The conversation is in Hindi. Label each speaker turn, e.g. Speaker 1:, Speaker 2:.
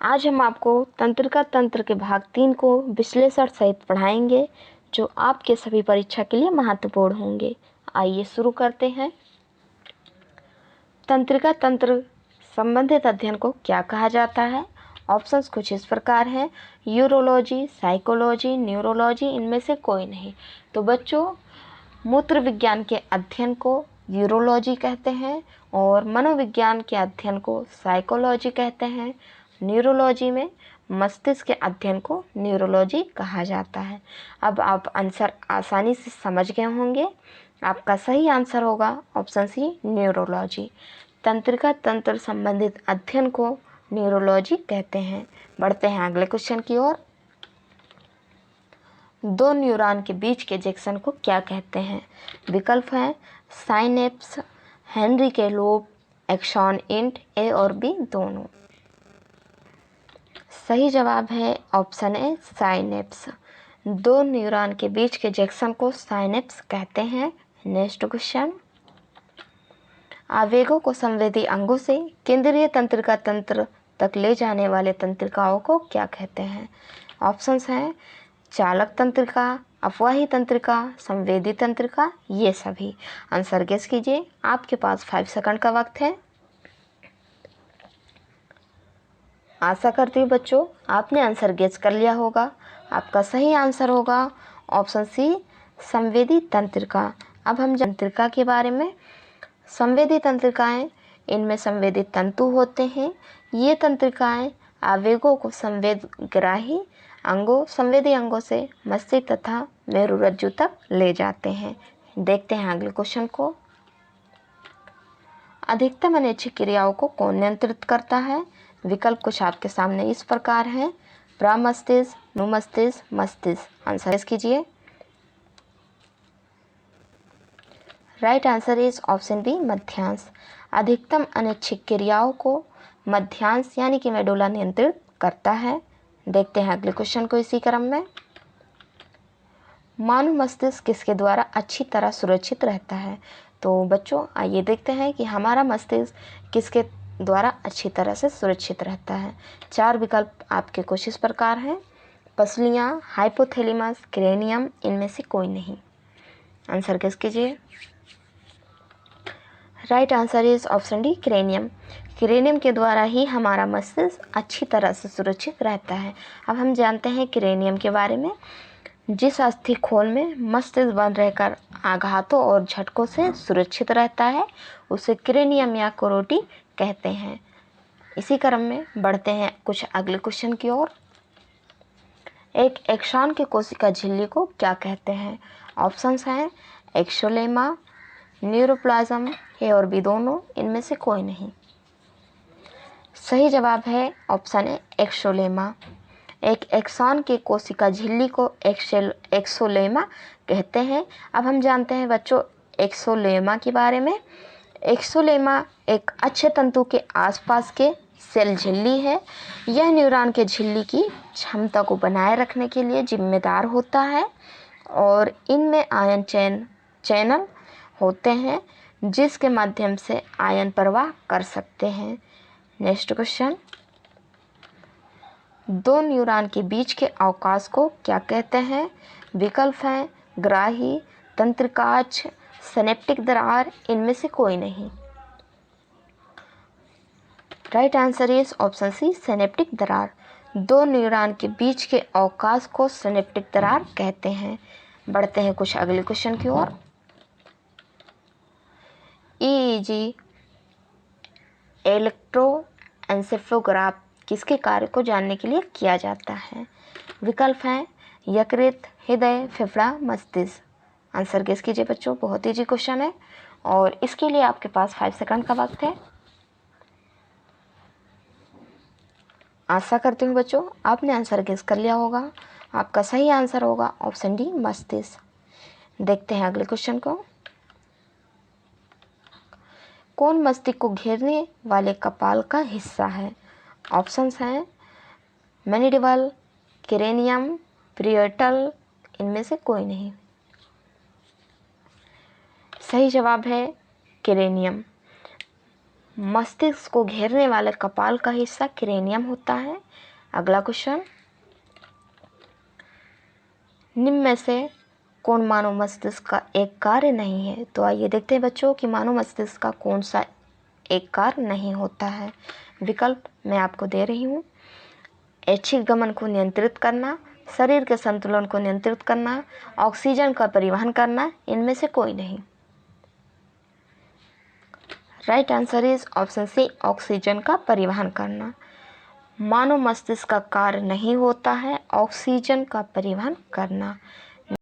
Speaker 1: आज हम आपको तंत्रिका तंत्र के भाग 3 को विश्लेषण सहित पढ़ाएंगे, जो आपके सभी परीक्षा के लिए महत्वपूर्ण होंगे। आइए शुरू करते हैं। तंत्रिका तंत्र संबंधित अध्ययन को क्या कहा जाता है? ऑप्शंस कुछ इस प्रकार हैं: यूरोलॉजी, साइकोलॉजी, न्यूरोलॉजी, इनमें से कोई नहीं। तो बच्चों, मूत्र विज्ञान के अध्ययन को यूरोलॉजी कहते हैं और मनोविज्ञान के अध्ययन को साइकोलॉजी कहते हैं। न्यूरोलॉजी में मस्तिष्क के अध्ययन को न्यूरोलॉजी कहा जाता है। अब आप आंसर आसानी से समझ गए होंगे। आपका सही आंसर होगा ऑप्शन सी, न्यूरोलॉजी। तंत्रिका तंत्र संबंधित अध्ययन को न्यूरोलॉजी कहते हैं। बढ़ते हैं अगले क्वेश्चन की ओर। दो न्यूरॉन के बीच के जंक्शन को क्या कहते हैं? विकल्प हैं साइनेप्स, हेनरी के लूप, एक्सॉन इंट, ए और बी दोनों। सही जवाब है ऑप्शन ए, साइनेप्स। दो न्यूरॉन के बीच के जंक्शन को साइनेप्स कहते हैं। नेक्स्ट क्वेश्चन, आवेगों को संवेदी अंगों से केंद्रीय तंत्रिका तंत्र तक ले जाने वाले तंत्रिकाओं को क्या कहते हैं? ऑप्शंस हैं चालक तंत्रिका, अफवाही तंत्रिका, संवेदी तंत्रिका, ये सभी। आंसर गेस कीजिए। आपके पास 5 सेकंड का वक्त है। आशा करती हूँ बच्चों आपने आंसर गेस कर लिया होगा। आपका सही आंसर होगा ऑप्शन सी, संवेदी तंत्रिका। अब हम तंत्रिका के बारे में। संवेदी तंत्रिकाएं, इनमें संवेदी तंतु होते हैं। ये तंत्रिकाएं आवेगों को संवेदग्राही अंगों, संवेदी अंगों से मस्तिष्क तथा मेरुरज्जु तक ले जाते हैं। देखते हैं अगले क्वेश्चन को। अधिकतम अनैच्छिक क्रियाओं को कौन नियंत्रित करता है? विकल्प कुछ आपके सामने इस प्रकार हैं: प्रमस्तिष्क, नुमस्तिष्क, मस्तिष्क। आंसर कीजिए। Right answer is option B, मध्यांश। अधिकतम अनैच्छिक क्रियाओं को मध्यांश यानी कि मेडुला नियंत्रित करता है। देखते हैं अगले क्वेश्चन को इसी क्रम में। मानव मस्तिष्क किसके द्वारा अच्छी तरह सुरक्षित रहता है? तो बच्चों आइए देखते हैं कि हमारा मस्तिष्क किसके द्वारा अच्छी तरह से सुरक्षित रहता है। 4 विकल्प आपके कुछ इस प्रकार हैं: पसलियाँ, हाइपोथैलेमस, क्रेनियम, इनमें से कोई नहीं। आंसर गेस कीजिए। Right answer is option D, cranium. Cranium के द्वारा ही हमारा मस्तिष्क अच्छी तरह से सुरक्षित रहता है। अब हम जानते हैं क्रेनियम के बारे में। जिस अस्थि खोल में मस्तिष्क बंद रहकर आघातों और झटकों से सुरक्षित रहता है उसे क्रेनियम या कोरोटी कहते हैं। इसी क्रम में बढ़ते हैं कुछ अगले क्वेश्चन की ओर। एक एक्सॉन के कोशिका झिल्ली को क्या कहते हैं? ऑप्शंस हैं एक्सोलेमा, न्यूरोप्लाज्म, ए और बी दोनों, इनमें से कोई नहीं। सही जवाब है ऑप्शन ए, एक्सोलेमा। एक एक्सॉन के कोशिका झिल्ली को एक्सोलेमा कहते हैं। अब हम जानते हैं बच्चों एक्सोलेमा के बारे में। एक्सोलेमा एक अच्छे तंतु के आसपास के सेल झिल्ली है। यह न्यूरॉन के झिल्ली की क्षमता को बनाए रखने के लिए जिम्मेदार होता है और इनमें आयन चैनल होते हैं जिसके माध्यम से आयन प्रवाह कर सकते हैं। नेक्स्ट क्वेश्चन, दो न्यूरॉन के बीच के अवकाश को क्या कहते हैं? विकल्प हैं ग्राही, तंत्रिकाक्ष, सिनेप्टिक दरार, इनमें से कोई नहीं। Right answer is option C, synaptic दरार। दो न्यूरॉन के बीच के अवकाश को सिनेप्टिक दरार कहते हैं। बढ़ते हैं कुछ अगले क्वेश्चन की ओर। ईईजी इलेक्ट्रोएन्सेफलोग्राफ किसके कार्य को जानने के लिए किया जाता है? विकल्प हैं यकृत, हृदय, फेफड़ा, मस्तिष्क। आंसर गेस कीजिए बच्चों। बहुत ईजी क्वेश्चन है और इसके लिए आपके पास 5 सेकंड का वक्त है। आशा करती हूँ बच्चों आपने आंसर गेस कर लिया होगा। आपका सही आंसर होगा ऑप्शन डी, मस्तिष्क। देखते हैं अगले क्वेश्चन को। कौन मस्तिष्क को घेरने वाले कपाल का हिस्सा है? ऑप्शंस हैं मैनिडिबल, क्रेनियम, प्रियटल, इनमें से कोई नहीं। सही जवाब है क्रेनियम। मस्तिष्क को घेरने वाले कपाल का हिस्सा क्रेनियम होता है। अगला क्वेश्चन, निम्न में से कौन मानव मस्तिष्क का एक कार्य नहीं है? तो आइए देखते हैं बच्चों कि मानव मस्तिष्क का कौन सा एक कार्य नहीं होता है। विकल्प मैं आपको दे रही हूँ। ऐच्छिक गमन को नियंत्रित करना, शरीर के संतुलन को नियंत्रित करना, ऑक्सीजन का परिवहन करना, इनमें से कोई नहीं। Right answer is option C, oxygen का परिवहन करना। मानव मस्तिष्क का कार्य नहीं होता है ऑक्सीजन का परिवहन करना।